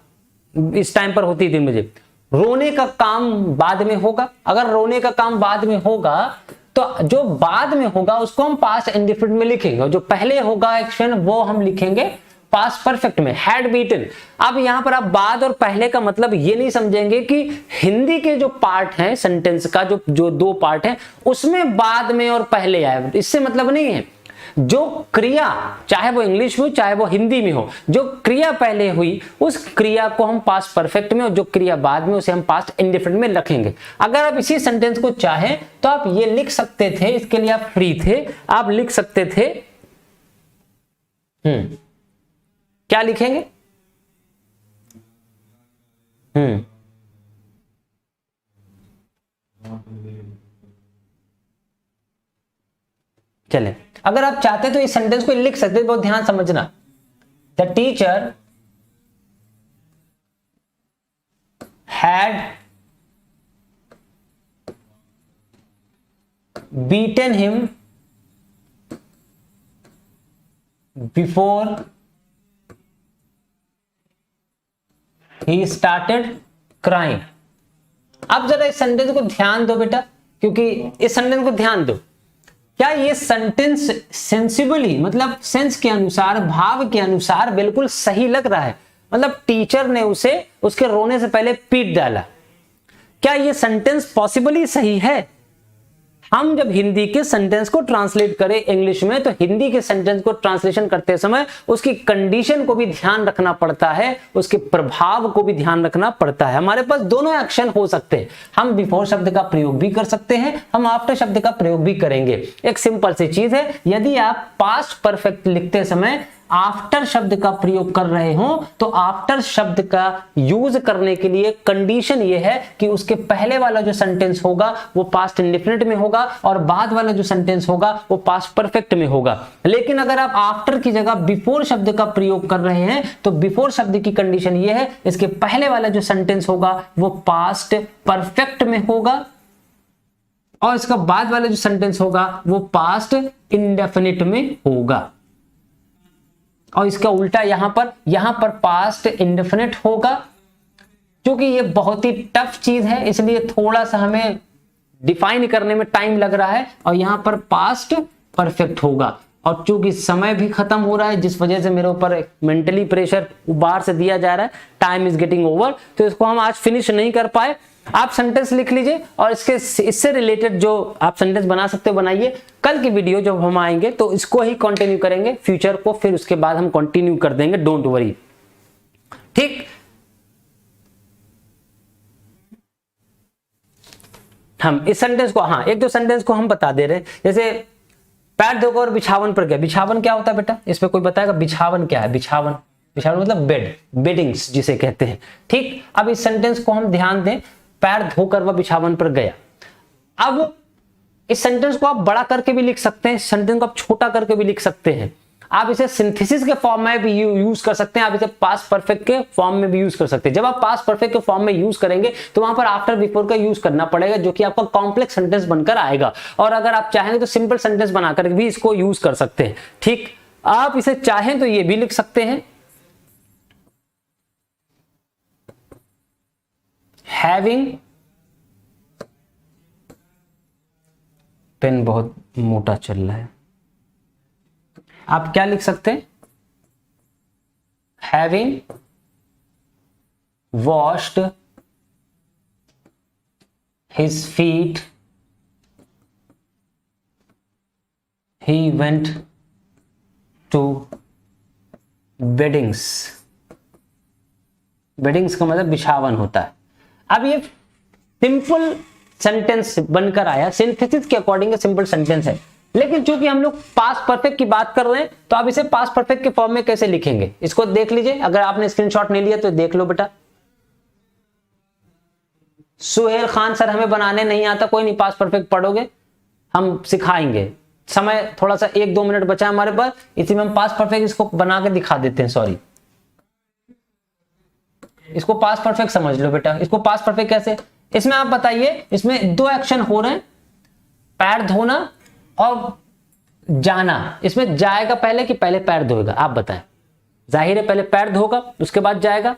इस टाइम पर होती 3 बजे। रोने का काम बाद में होगा। अगर रोने का काम बाद में होगा तो जो बाद में होगा उसको हम पास्ट इंडिफिनिट में लिखेंगे, और जो पहले होगा एक्शन वो हम लिखेंगे पास्ट परफेक्ट में, हैड बीटन। अब यहां पर आप बाद और पहले का मतलब ये नहीं समझेंगे कि हिंदी के जो पार्ट हैं सेंटेंस का, जो 2 पार्ट हैं उसमें बाद में और पहले आए, इससे मतलब नहीं है। जो क्रिया चाहे वो इंग्लिश में हो चाहे वो हिंदी में हो, जो क्रिया पहले हुई उस क्रिया को हम पास्ट परफेक्ट में, और जो क्रिया बाद में उसे हम पास्ट इंडिफिनिट में रखेंगे। अगर आप इसी सेंटेंस को चाहें तो आप ये लिख सकते थे, इसके लिए आप फ्री थे, आप लिख सकते थे क्या लिखेंगे? चले, अगर आप चाहते तो इस सेंटेंस को लिख सकते, बहुत ध्यान समझना। The teacher had beaten him before he started crying. अब जरा इस सेंटेंस को ध्यान दो बेटा, क्योंकि इस सेंटेंस को ध्यान दो। क्या ये सेंटेंस सेंसिबली, मतलब सेंस के अनुसार, भाव के अनुसार बिल्कुल सही लग रहा है? मतलब टीचर ने उसे उसके रोने से पहले पीट डाला, क्या ये सेंटेंस पॉसिबली सही है? हम जब हिंदी के सेंटेंस को ट्रांसलेट करें इंग्लिश में, तो हिंदी के सेंटेंस को ट्रांसलेशन करते समय उसकी कंडीशन को भी ध्यान रखना पड़ता है, उसके प्रभाव को भी ध्यान रखना पड़ता है। हमारे पास दोनों एक्शन हो सकते हैं, हम बिफोर शब्द का प्रयोग भी कर सकते हैं, हम आफ्टर शब्द का प्रयोग भी करेंगे। एक सिंपल सी चीज है, यदि आप पास्ट परफेक्ट लिखते समय आफ्टर शब्द का प्रयोग कर रहे हो तो आफ्टर शब्द का यूज करने के लिए कंडीशन यह है कि उसके पहले वाला जो सेंटेंस होगा वो पास्ट इंडेफिनिट में होगा और बाद वाला जो सेंटेंस होगा वो पास्ट परफेक्ट में होगा। लेकिन अगर आप आफ्टर की जगह बिफोर शब्द का प्रयोग कर रहे हैं तो बिफोर शब्द की कंडीशन यह है, इसके पहले वाला जो सेंटेंस होगा वो पास्ट परफेक्ट में होगा और इसका बाद वाला जो सेंटेंस होगा वो पास्ट इंडेफिनिट में होगा। और इसका उल्टा यहां पर पास्ट इंडेफिनिट होगा। क्योंकि ये बहुत ही टफ चीज है इसलिए थोड़ा सा हमें डिफाइन करने में टाइम लग रहा है, और यहां पर पास्ट परफेक्ट होगा। और चूंकि समय भी खत्म हो रहा है जिस वजह से मेरे ऊपर मेंटली प्रेशर बाहर से दिया जा रहा है, टाइम इज गेटिंग ओवर, तो इसको हम आज फिनिश नहीं कर पाए। आप सेंटेंस लिख लीजिए और इससे रिलेटेड जो आप सेंटेंस बना सकते हो बनाइए। कल की वीडियो जब हम आएंगे तो इसको ही कंटिन्यू करेंगे, फ्यूचर को, फिर उसके बाद हम कंटिन्यू कर देंगे, डोंट वरी। ठीक, हम इस सेंटेंस को, हाँ एक दो सेंटेंस को हम बता दे रहे हैं। जैसे पैर धोकर बिछावन पर गया। बिछावन क्या होता है बेटा? इस पे कोई बताएगा बिछावन क्या है? बिछावन मतलब बेड, बेडिंग्स जिसे कहते हैं। ठीक, अब इस सेंटेंस को हम ध्यान दें, पैर धोकर वह बिछावन पर गया। अब इस सेंटेंस को आप बड़ा करके भी लिख सकते हैं, सेंटेंस को आप छोटा करके भी लिख सकते हैं, आप इसे सिंथेसिस के फॉर्म में भी यूज कर सकते हैं, आप इसे पास्ट परफेक्ट के फॉर्म में भी यूज कर सकते हैं। जब आप पास्ट परफेक्ट के फॉर्म में यूज करेंगे तो वहां पर आफ्टर बिफोर का यूज करना पड़ेगा, जो कि आपका कॉम्प्लेक्स सेंटेंस बनकर आएगा। और अगर आप चाहेंगे तो सिंपल सेंटेंस बनाकर भी इसको यूज कर सकते हैं। ठीक, आप इसे चाहें तो ये भी लिख सकते हैं, हैविंग, पेन बहुत मोटा चल रहा है, आप क्या लिख सकते हैं? Having washed his feet he went to beddings. Beddings का मतलब बिछावन होता है। अब ये सिंपल सेंटेंस बनकर आया, सिंथेसिस के अकॉर्डिंग सिंपल सेंटेंस है। लेकिन चूंकि हम लोग पास्ट परफेक्ट की बात कर रहे हैं तो आप इसे पास्ट परफेक्ट के फॉर्म में कैसे लिखेंगे, इसको देख लीजिए। अगर आपने स्क्रीनशॉट नहीं लिया तो देख लो बेटा। सुहेल खान सर हमें बनाने नहीं आता, कोई नहीं, पास्ट परफेक्ट पढ़ोगे, हम सिखाएंगे। समय थोड़ा सा 1-2 मिनट बचा हमारे पास, इसी में हम पास्ट परफेक्ट इसको बना के दिखा देते हैं। सॉरी, इसको पास्ट परफेक्ट समझ लो बेटा। इसको पास्ट परफेक्ट कैसे, इसमें आप बताइए, इसमें 2 एक्शन हो रहे हैं, पैर धोना और जाना। इसमें जाएगा पहले कि पहले पैर धोएगा, आप बताएं। जाहिर है पहले पैर धोगा उसके बाद जाएगा,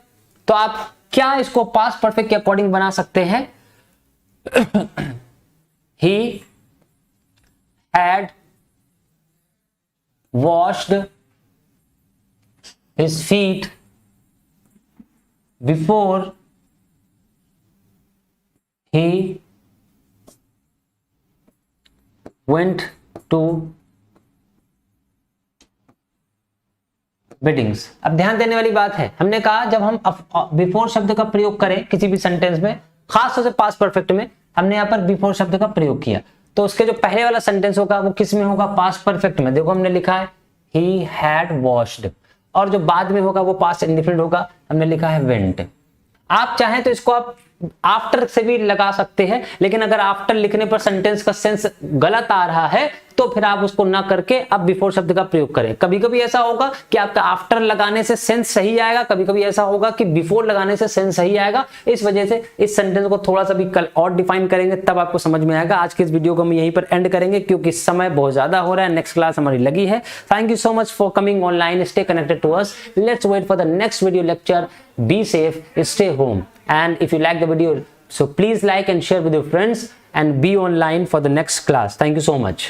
तो आप क्या इसको पास्ट परफेक्ट के अकॉर्डिंग बना सकते हैं? He had washed his feet before he went to weddings। अब ध्यान देने वाली बात है, हमने कहा जब हम बिफोर शब्द का प्रयोग करें किसी भी सेंटेंस में, खास तौर से पास्ट परफेक्ट में, हमने यहाँ पर बिफोर शब्द का प्रयोग किया, तो उसके जो पहले वाला सेंटेंस होगा वो किस में होगा? पास्ट परफेक्ट में। देखो हमने लिखा है ही हैड वॉश्ड, और जो बाद में होगा वो पास्ट इंडिफिनिट होगा, हमने लिखा है वेंट। आप चाहें तो इसको आप आफ्टर से भी लगा सकते हैं, लेकिन अगर आफ्टर लिखने पर सेंटेंस का सेंस गलत आ रहा है तो फिर आप उसको ना करके अब बिफोर शब्द का प्रयोग करें। कभी कभी ऐसा होगा कि आपका आफ्टर लगाने से सेंस सही आएगा, कभी कभी ऐसा होगा कि बिफोर लगाने से सेंस सही आएगा। इस वजह से इस सेंटेंस को थोड़ा सा भी कल और डिफाइन करेंगे तब आपको समझ में आएगा। आज के इस वीडियो को हम यहीं पर एंड करेंगे क्योंकि समय बहुत ज्यादा हो रहा है, नेक्स्ट क्लास हमारी लगी है। Thank you so much for coming online, stay connected to us, let's wait for the next video lecture. Be safe, stay home, and if you like the video, so please like and share with your friends and be online for the next class. Thank you so much.